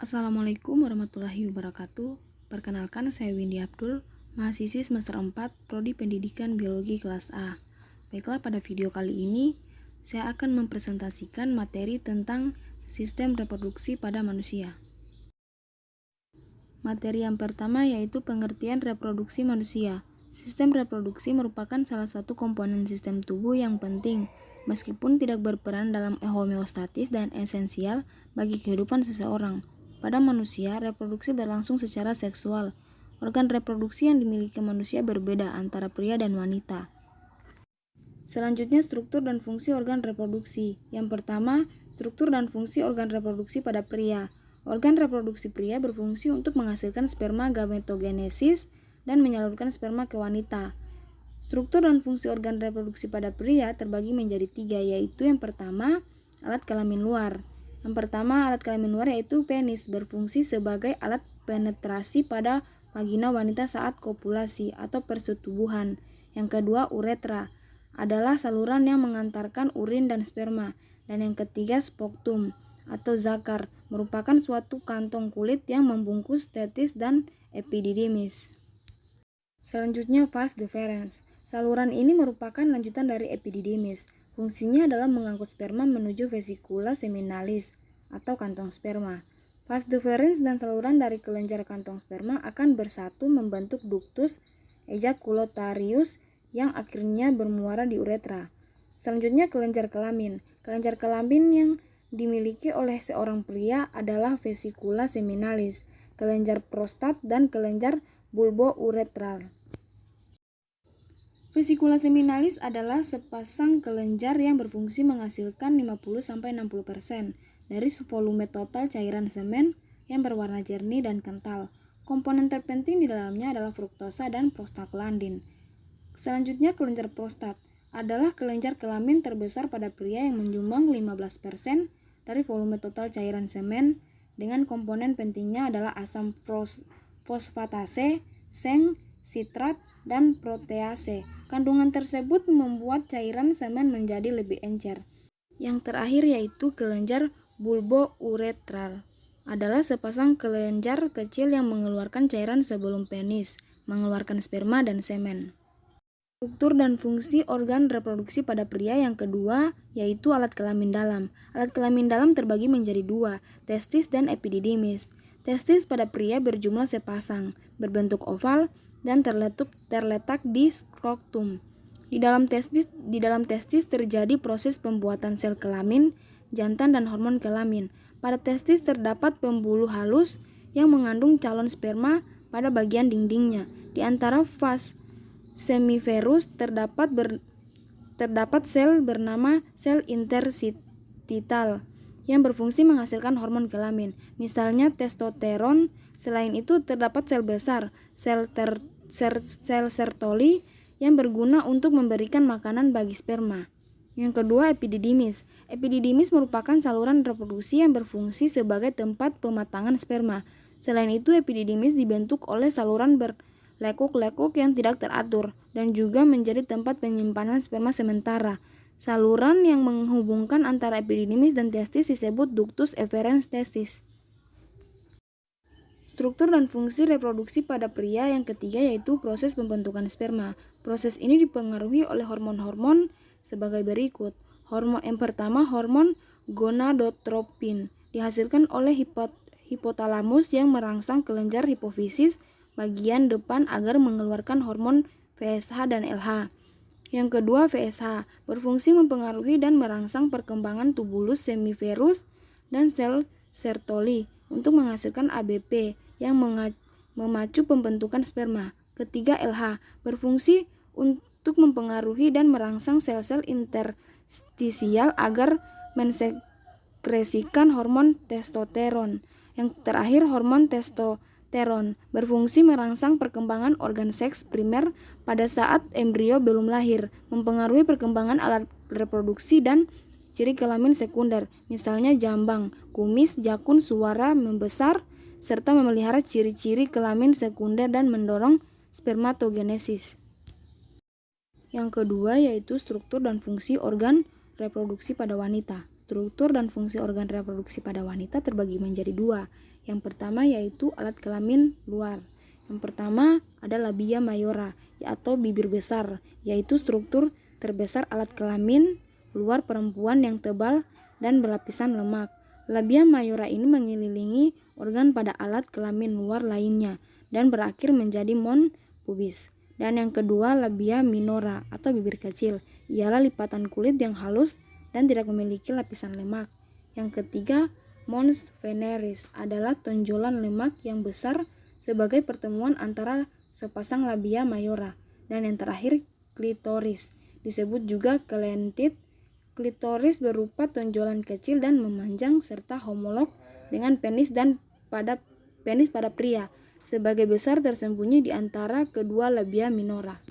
Assalamualaikum warahmatullahi wabarakatuh. Perkenalkan, saya Windy Abdul, mahasiswi semester 4, Prodi Pendidikan Biologi kelas A. Baiklah, pada video kali ini saya akan mempresentasikan materi tentang sistem reproduksi pada manusia. Materi yang pertama yaitu pengertian reproduksi manusia. Sistem reproduksi merupakan salah satu komponen sistem tubuh yang penting, meskipun tidak berperan dalam homeostatis dan esensial bagi kehidupan seseorang. Pada manusia, reproduksi berlangsung secara seksual. Organ reproduksi yang dimiliki manusia berbeda antara pria dan wanita. Selanjutnya, struktur dan fungsi organ reproduksi. Yang pertama, struktur dan fungsi organ reproduksi pada pria. Organ reproduksi pria berfungsi untuk menghasilkan sperma gametogenesis dan menyalurkan sperma ke wanita. Struktur dan fungsi organ reproduksi pada pria terbagi menjadi 3, yaitu yang pertama, alat kelamin luar. Yang pertama, alat kelamin luar yaitu penis, berfungsi sebagai alat penetrasi pada vagina wanita saat kopulasi atau persetubuhan. Yang kedua, uretra, adalah saluran yang mengantarkan urin dan sperma. Dan yang ketiga, spektum atau zakar, merupakan suatu kantong kulit yang membungkus testis dan epididymis. Selanjutnya, vas deferens. Saluran ini merupakan lanjutan dari epididymis. Fungsinya adalah mengangkut sperma menuju vesikula seminalis atau kantong sperma. Vas deferens dan saluran dari kelenjar kantong sperma akan bersatu membentuk ductus ejaculatarius yang akhirnya bermuara di uretra. Selanjutnya, kelenjar kelamin. Kelenjar kelamin yang dimiliki oleh seorang pria adalah vesikula seminalis, kelenjar prostat, dan kelenjar bulbouretral. Vesikula seminalis adalah sepasang kelenjar yang berfungsi menghasilkan 50-60% dari volume total cairan semen yang berwarna jernih dan kental. Komponen terpenting di dalamnya adalah fruktosa dan prostaglandin. Selanjutnya, kelenjar prostat adalah kelenjar kelamin terbesar pada pria yang menyumbang 15% dari volume total cairan semen, dengan komponen pentingnya adalah asam fosfatase, seng, sitrat, dan protease. Kandungan tersebut membuat cairan semen menjadi lebih encer. Yang terakhir yaitu kelenjar bulbouretral, adalah sepasang kelenjar kecil yang mengeluarkan cairan sebelum penis mengeluarkan sperma dan semen. Struktur dan fungsi organ reproduksi pada pria yang kedua yaitu alat kelamin dalam. Alat kelamin dalam terbagi menjadi 2, testis dan epididymis. Testis pada pria berjumlah sepasang, berbentuk oval, dan terletak di skrotum. Di dalam testis terjadi proses pembuatan sel kelamin, jantan, dan hormon kelamin. Pada testis terdapat pembuluh halus yang mengandung calon sperma pada bagian dindingnya. Di antara vas semiferus terdapat sel bernama sel interstitial yang berfungsi menghasilkan hormon kelamin, misalnya testosteron. Selain itu, terdapat sel besar, sel Sertoli, yang berguna untuk memberikan makanan bagi sperma. Yang kedua, epididymis. Epididymis merupakan saluran reproduksi yang berfungsi sebagai tempat pematangan sperma. Selain itu, epididymis dibentuk oleh saluran berlekuk-lekuk yang tidak teratur dan juga menjadi tempat penyimpanan sperma sementara. Saluran yang menghubungkan antara epididymis dan testis disebut ductus efferens testis. Struktur dan fungsi reproduksi pada pria yang ketiga yaitu proses pembentukan sperma. Proses ini dipengaruhi oleh hormon-hormon sebagai berikut. Yang pertama, hormon gonadotropin dihasilkan oleh hipotalamus yang merangsang kelenjar hipofisis bagian depan agar mengeluarkan hormon FSH dan LH. Yang kedua, FSH berfungsi mempengaruhi dan merangsang perkembangan tubulus semiferus dan sel Sertoli untuk menghasilkan ABP yang memacu pembentukan sperma. Ketiga, LH berfungsi untuk mempengaruhi dan merangsang sel-sel interstisial agar mensekresikan hormon testosteron. Yang terakhir, hormon testosteron berfungsi merangsang perkembangan organ seks primer pada saat embrio belum lahir, mempengaruhi perkembangan alat reproduksi dan ciri kelamin sekunder, misalnya jambang, kumis, jakun, suara membesar, serta memelihara ciri-ciri kelamin sekunder dan mendorong spermatogenesis. Yang kedua yaitu struktur dan fungsi organ reproduksi pada wanita. Struktur dan fungsi organ reproduksi pada wanita terbagi menjadi dua. Yang pertama yaitu alat kelamin luar. Yang pertama ada labia mayora atau bibir besar, yaitu struktur terbesar alat kelamin luar perempuan yang tebal dan berlapisan lemak. Labia mayora ini mengelilingi organ pada alat kelamin luar lainnya dan berakhir menjadi mons pubis. Dan yang kedua labia minora atau bibir kecil, ialah lipatan kulit yang halus dan tidak memiliki lapisan lemak. Yang ketiga, mons veneris adalah tonjolan lemak yang besar sebagai pertemuan antara sepasang labia mayora. Dan yang terakhir, klitoris, disebut juga kelentit. Klitoris berupa tonjolan kecil dan memanjang serta homolog dengan penis pada pria, sebagai besar tersembunyi di antara kedua labia minora.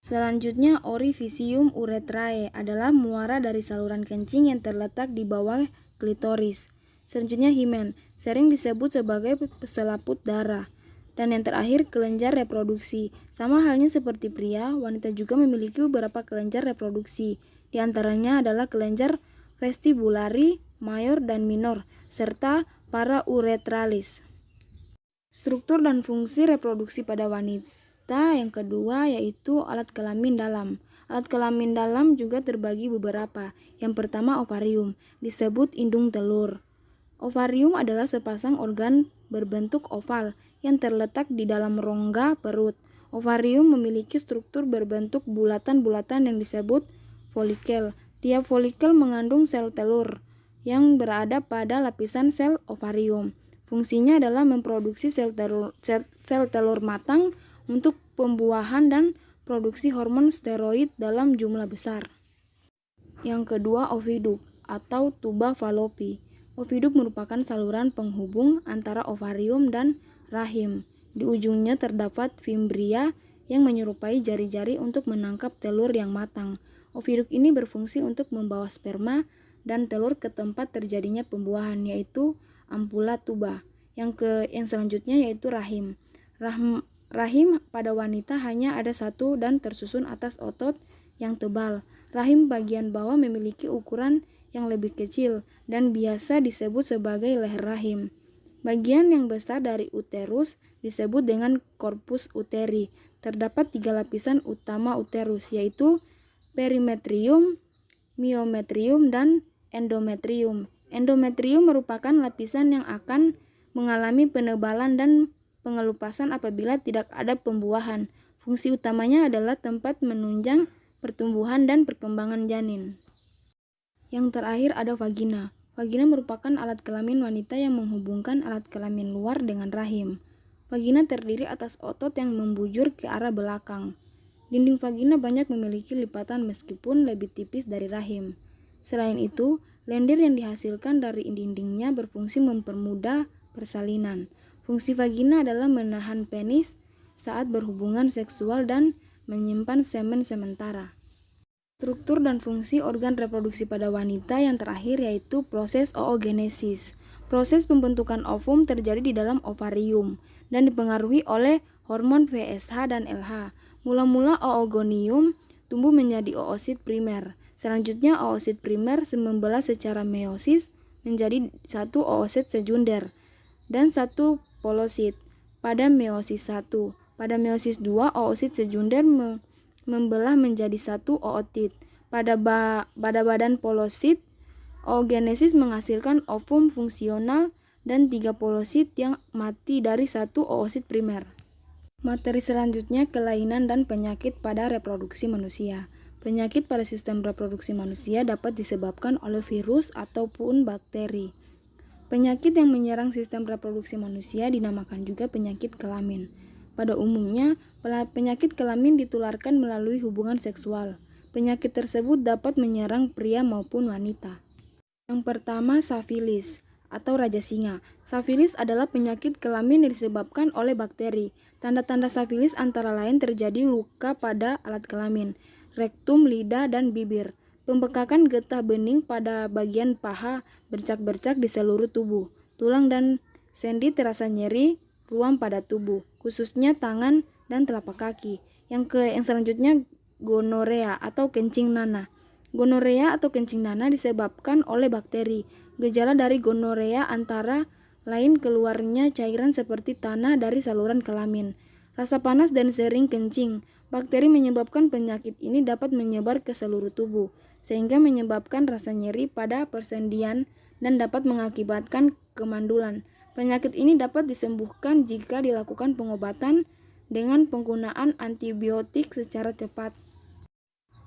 Selanjutnya, orifisium urethrae adalah muara dari saluran kencing yang terletak di bawah klitoris. Selanjutnya, himen, sering disebut sebagai selaput darah. Dan yang terakhir, kelenjar reproduksi. Sama halnya seperti pria, wanita juga memiliki beberapa kelenjar reproduksi. Di antaranya adalah kelenjar vestibulari, mayor dan minor, serta parauretralis. Struktur dan fungsi reproduksi pada wanita yang kedua yaitu alat kelamin dalam. Alat kelamin dalam juga terbagi beberapa. Yang pertama ovarium, disebut indung telur. Ovarium adalah sepasang organ berbentuk oval yang terletak di dalam rongga perut. Ovarium memiliki struktur berbentuk bulatan-bulatan yang disebut folikel. Tiap folikel mengandung sel telur yang berada pada lapisan sel ovarium. Fungsinya adalah memproduksi sel telur matang untuk pembuahan dan produksi hormon steroid dalam jumlah besar. Yang kedua, oviduk atau tuba falopi. Oviduk merupakan saluran penghubung antara ovarium dan rahim. Di ujungnya terdapat fimbria yang menyerupai jari-jari untuk menangkap telur yang matang. Oviduk ini berfungsi untuk membawa sperma dan telur ke tempat terjadinya pembuahan, yaitu ampula tuba. Yang selanjutnya yaitu rahim. Rahim pada wanita hanya ada satu dan tersusun atas otot yang tebal. Rahim bagian bawah memiliki ukuran yang lebih kecil dan biasa disebut sebagai leher rahim. Bagian yang besar dari uterus disebut dengan corpus uteri. Terdapat 3 lapisan utama uterus, yaitu perimetrium, myometrium, dan endometrium. Endometrium merupakan lapisan yang akan mengalami penebalan dan pengelupasan apabila tidak ada pembuahan. Fungsi utamanya adalah tempat menunjang pertumbuhan dan perkembangan janin. Yang terakhir ada vagina. Vagina merupakan alat kelamin wanita yang menghubungkan alat kelamin luar dengan rahim. Vagina terdiri atas otot yang membujur ke arah belakang. Dinding vagina banyak memiliki lipatan meskipun lebih tipis dari rahim. Selain itu, lendir yang dihasilkan dari dindingnya berfungsi mempermudah persalinan. Fungsi vagina adalah menahan penis saat berhubungan seksual dan menyimpan semen sementara. Struktur dan fungsi organ reproduksi pada wanita yang terakhir yaitu proses oogenesis. Proses pembentukan ovum terjadi di dalam ovarium dan dipengaruhi oleh hormon FSH dan LH. Mula-mula oogonium tumbuh menjadi oosit primer. Selanjutnya oosit primer membelah secara meiosis menjadi satu oosit sekunder dan satu polosit pada meiosis 1. Pada meiosis 2, oosit sekunder membelah menjadi satu ootit. Pada badan polosit, oogenesis menghasilkan ovum fungsional dan 3 polosit yang mati dari satu oosit primer. Materi selanjutnya kelainan dan penyakit pada reproduksi manusia. Penyakit pada sistem reproduksi manusia dapat disebabkan oleh virus ataupun bakteri. Penyakit yang menyerang sistem reproduksi manusia dinamakan juga penyakit kelamin. Pada umumnya, penyakit kelamin ditularkan melalui hubungan seksual. Penyakit tersebut dapat menyerang pria maupun wanita. Yang pertama, safilis atau raja singa. Safilis adalah penyakit kelamin yang disebabkan oleh bakteri. Tanda-tanda safilis antara lain terjadi luka pada alat kelamin, rektum, lidah, dan bibir. Pembekakan getah bening pada bagian paha, bercak-bercak di seluruh tubuh. Tulang dan sendi terasa nyeri, ruam pada tubuh, khususnya tangan dan telapak kaki. Yang selanjutnya gonorea atau kencing nanah. Gonorea atau kencing nanah disebabkan oleh bakteri. Gejala dari gonorea antara lain keluarnya cairan seperti tanah dari saluran kelamin, rasa panas dan sering kencing. Bakteri menyebabkan penyakit ini dapat menyebar ke seluruh tubuh, sehingga menyebabkan rasa nyeri pada persendian dan dapat mengakibatkan kemandulan. Penyakit ini dapat disembuhkan jika dilakukan pengobatan dengan penggunaan antibiotik secara cepat.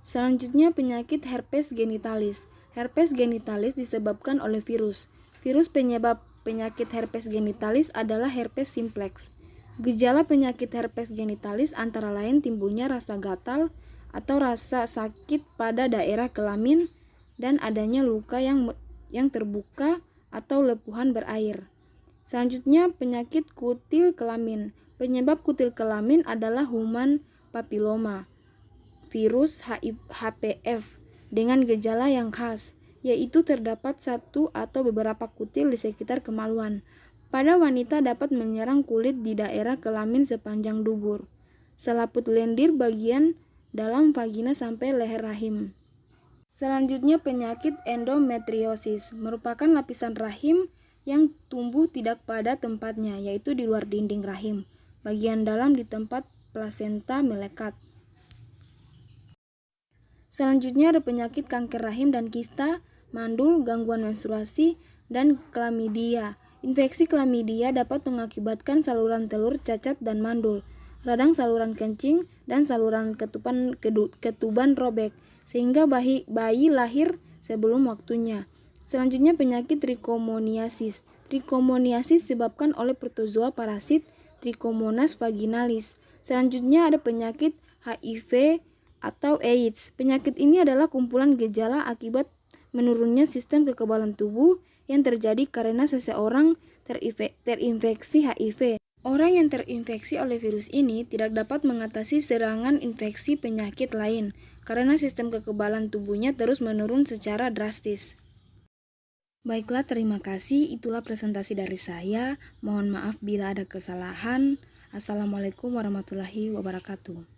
Selanjutnya penyakit herpes genitalis. Herpes genitalis disebabkan oleh virus. Virus penyebab penyakit herpes genitalis adalah herpes simplex. Gejala penyakit herpes genitalis antara lain timbulnya rasa gatal atau rasa sakit pada daerah kelamin dan adanya luka yang terbuka atau lepuhan berair. Selanjutnya penyakit kutil kelamin. Penyebab kutil kelamin adalah human papiloma virus HPV dengan gejala yang khas, yaitu terdapat satu atau beberapa kutil di sekitar kemaluan. Pada wanita dapat menyerang kulit di daerah kelamin sepanjang dubur, selaput lendir bagian dalam vagina sampai leher rahim. Selanjutnya penyakit endometriosis merupakan lapisan rahim yang tumbuh tidak pada tempatnya, yaitu di luar dinding rahim, bagian dalam di tempat plasenta melekat. Selanjutnya ada penyakit kanker rahim dan kista, mandul, gangguan menstruasi, dan klamidia. Infeksi klamidia dapat mengakibatkan saluran telur cacat dan mandul, radang saluran kencing, dan saluran ketuban robek, sehingga bayi lahir sebelum waktunya. Selanjutnya penyakit trichomoniasis. Trichomoniasis disebabkan oleh protozoa parasit Trichomonas vaginalis. Selanjutnya ada penyakit HIV atau AIDS. Penyakit ini adalah kumpulan gejala akibat menurunnya sistem kekebalan tubuh yang terjadi karena seseorang terinfeksi HIV. Orang yang terinfeksi oleh virus ini tidak dapat mengatasi serangan infeksi penyakit lain karena sistem kekebalan tubuhnya terus menurun secara drastis. Baiklah, terima kasih. Itulah presentasi dari saya. Mohon maaf bila ada kesalahan. Assalamualaikum warahmatullahi wabarakatuh.